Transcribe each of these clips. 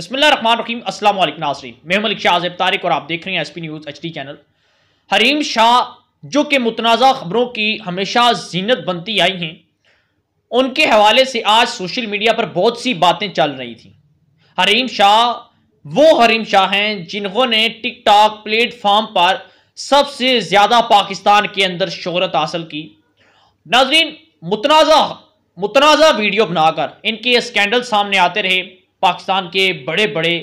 बिस्मिल्लाहिर्रहमानिर्रहीम। अस्सलाम वालेकुम नाज़रीन, मैं हूं मलिक शाह ज़ेब तारिक और आप देख रहे हैं SP news HD channel. Hareem Shah जो कि मुतनाज़ा खबरों की हमेशा जीनत बनती आई हैं, उनके हवाले से आज सोशल मीडिया पर बहुत सी बातें चल रही थी। हरीम शाह वो हरीम शाह हैं जिन्होंने टिकटॉक प्लेटफॉर्म पर सबसे ज़्यादा पाकिस्तान के अंदर शोहरत हासिल की। नाज़रीन, मुतनाज़ा मुतनाज़ा वीडियो बनाकर इनके स्कैंडल सामने आते रहे। पाकिस्तान के बड़े बड़े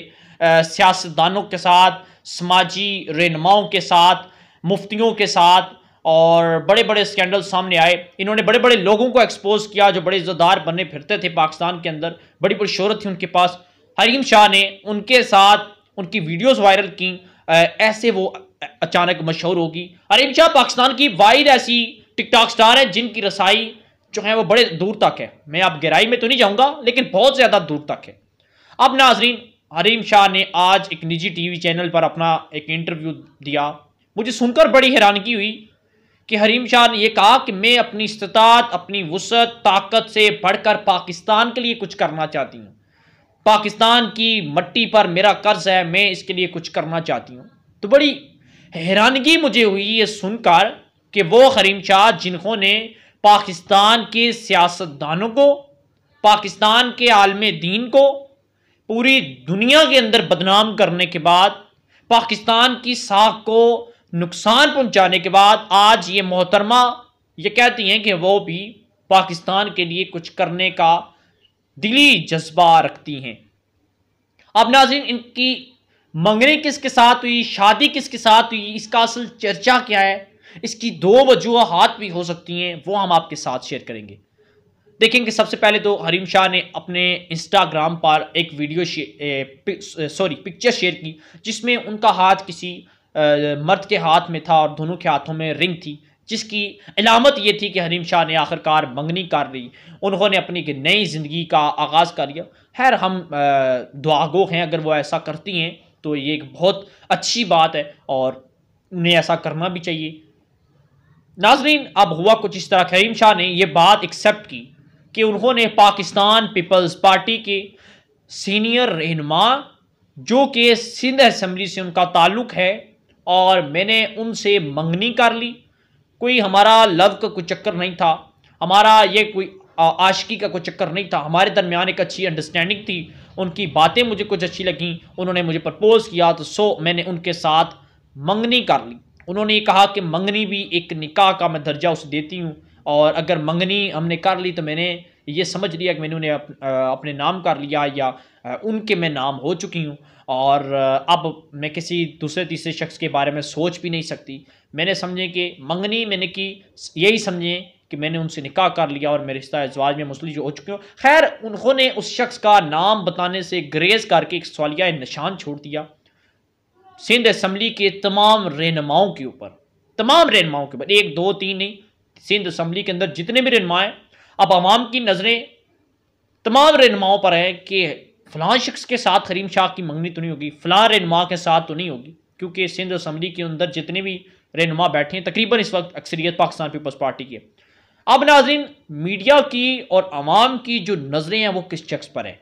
सियासतदानों के साथ, समाजी रहनुमाओं के साथ, मुफ्तियों के साथ और बड़े बड़े स्कैंडल सामने आए। इन्होंने बड़े बड़े लोगों को एक्सपोज किया जो बड़े इज़्ज़तदार बने फिरते थे पाकिस्तान के अंदर, बड़ी बड़ी शोहरत थी उनके पास। हरीम शाह ने उनके साथ उनकी वीडियोस वायरल की। ऐसे वो अचानक मशहूर होगी। हरीम शाह पाकिस्तान की वाहिद ऐसी टिकटॉक स्टार है जिनकी रसाई जो है वो बड़े दूर तक है। मैं आप गहराई में तो नहीं जाऊंगा, लेकिन बहुत ज़्यादा दूर तक है। अब नाजरीन, हरीम शाह ने आज एक निजी टीवी चैनल पर अपना एक इंटरव्यू दिया। मुझे सुनकर बड़ी हैरानगी हुई कि हरीम शाह ने यह कहा कि मैं अपनी इस्तिताअत, अपनी वुसअत, ताकत से बढ़कर पाकिस्तान के लिए कुछ करना चाहती हूँ। पाकिस्तान की मट्टी पर मेरा कर्ज है, मैं इसके लिए कुछ करना चाहती हूँ। तो बड़ी हैरानगी मुझे हुई ये सुनकर कि वो हरीम शाह जिन्होंने पाकिस्तान के सियासतदानों को, पाकिस्तान के आलमे दीन को पूरी दुनिया के अंदर बदनाम करने के बाद, पाकिस्तान की साख को नुकसान पहुंचाने के बाद, आज ये मोहतरमा ये कहती हैं कि वो भी पाकिस्तान के लिए कुछ करने का दिली जज्बा रखती हैं। अब नाज़रीन, इनकी मंगनी किसके साथ हुई, शादी किसके साथ हुई, इसका असल चर्चा क्या है, इसकी दो वजूहात भी हो सकती हैं, वो हम आपके साथ शेयर करेंगे। देखेंगे सबसे पहले तो हरीम शाह ने अपने इंस्टाग्राम पर एक पिक्चर शेयर की जिसमें उनका हाथ किसी मर्द के हाथ में था और दोनों के हाथों में रिंग थी, जिसकी अलामत ये थी कि हरीम शाह ने आखिरकार मंगनी कर ली, उन्होंने अपनी एक नई ज़िंदगी का आगाज़ कर लिया। खैर, हम दुआगो हैं, अगर वो ऐसा करती हैं तो ये एक बहुत अच्छी बात है और उन्हें ऐसा करना भी चाहिए। नाजरीन, अब हुआ कुछ इस तरह, हरीम शाह ने यह बात एक्सेप्ट की कि उन्होंने पाकिस्तान पीपल्स पार्टी के सीनियर रहनुमा जो कि सिंध असम्बली से उनका ताल्लुक़ है और मैंने उनसे मंगनी कर ली। कोई हमारा लव का कोई चक्कर नहीं था, हमारा ये कोई आशिकी का कोई चक्कर नहीं था, हमारे दरमियान एक अच्छी अंडरस्टैंडिंग थी। उनकी बातें मुझे कुछ अच्छी लगीं, उन्होंने मुझे प्रपोज़ किया तो मैंने उनके साथ मंगनी कर ली। उन्होंने ये कहा कि मंगनी भी एक निकाह का मैं दर्जा उसे देती हूँ और अगर मंगनी हमने कर ली तो मैंने ये समझ लिया कि मैंने उन्हें अपने नाम कर लिया या उनके मैं नाम हो चुकी हूँ और अब मैं किसी दूसरे तीसरे शख्स के बारे में सोच भी नहीं सकती। मैंने समझे कि मंगनी मैंने की, यही समझें कि मैंने उनसे निकाह कर लिया और मेरे रिश्ता अज़वाज में मुस्लिम जो हो चुके हो। खैर, उन्होंने उस शख्स का नाम बताने से ग्रेज करके एक सवालिया निशान छोड़ दिया सिंध असम्बली के तमाम रहनुमाओं के ऊपर, एक दो तीन नहीं, सिंध असम्बली के अंदर जितने भी रहनुमा हैं। अब आवाम की नज़रें तमाम रहनुमाओं पर हैं कि फ़लाँ शख्स के साथ हरीम शाह की मंगनी तो नहीं होगी, फ़लाँ रहनुमा के साथ तो नहीं होगी, क्योंकि सिंध असम्बली के अंदर जितने भी रहनुमा बैठे हैं तकरीबन इस वक्त अक्सरियत पाकिस्तान पीपल्स पार्टी की है। अब नाज़रीन, मीडिया की और आवाम की जो नज़रें हैं वो किस शख्स पर है,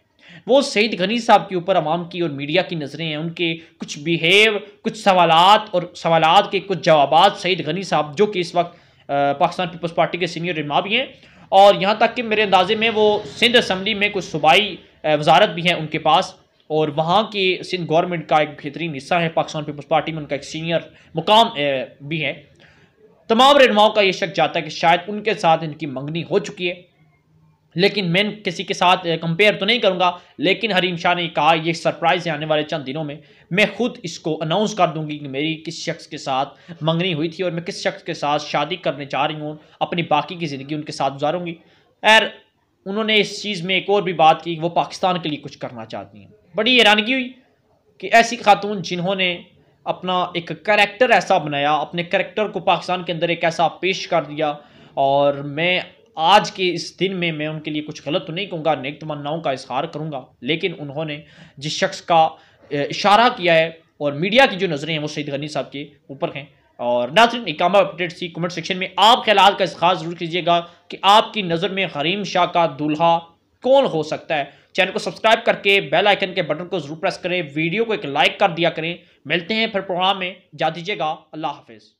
वो सईद गनी साहब के ऊपर आवाम की और मीडिया की नज़रें हैं। उनके कुछ बिहेव, कुछ सवालात और सवालात के कुछ जवाबात सईद गनी साहब जो कि इस वक्त पाकिस्तान पीपल्स पार्टी के सीनियर रहनुमा भी हैं और यहाँ तक कि मेरे अंदाजे में वो सिंध असम्बली में कुछ सूबाई वजारत भी हैं उनके पास और वहाँ की सिंध गवर्नमेंट का एक बेहतरीन हिस्सा है। पाकिस्तान पीपल्स पार्टी में उनका एक सीनियर मुकाम भी है। तमाम रहनुमाओं का ये शक जाता है कि शायद उनके साथ इनकी मंगनी हो चुकी है, लेकिन मैं किसी के साथ कंपेयर तो नहीं करूंगा। लेकिन हरीम शाह ने कहा ये सरप्राइज़ है, आने वाले चंद दिनों में मैं खुद इसको अनाउंस कर दूंगी कि मेरी किस शख्स के साथ मंगनी हुई थी और मैं किस शख्स के साथ शादी करने चाह रही हूँ, अपनी बाकी की ज़िंदगी उनके साथ गुजारूंगी। खैर, उन्होंने इस चीज़ में एक और भी बात की, वो पाकिस्तान के लिए कुछ करना चाहती हैं। बड़ी हैरानगी हुई कि ऐसी खातून जिन्होंने अपना एक करैक्टर ऐसा बनाया, अपने करैक्टर को पाकिस्तान के अंदर एक ऐसा पेश कर दिया, और मैं आज के इस दिन में मैं उनके लिए कुछ गलत तो नहीं कहूँगा, नेक तमन्नाओं का इजहार करूँगा, लेकिन उन्होंने जिस शख्स का इशारा किया है और मीडिया की जो नज़रें हैं वो सईद गनी साहब के ऊपर हैं। और नाज़रीन, एक अपडेट सी कमेंट सेक्शन में आप ख्यालात का इज़हार ज़रूर कीजिएगा कि आपकी नज़र में हरीम शाह का दूल्हा कौन हो सकता है? चैनल को सब्सक्राइब करके बेल आइकन के बटन को जरूर प्रेस करें, वीडियो को एक लाइक कर दिया करें। मिलते हैं फिर प्रोग्राम में, जा दीजिएगा। अल्लाह हाफिज़।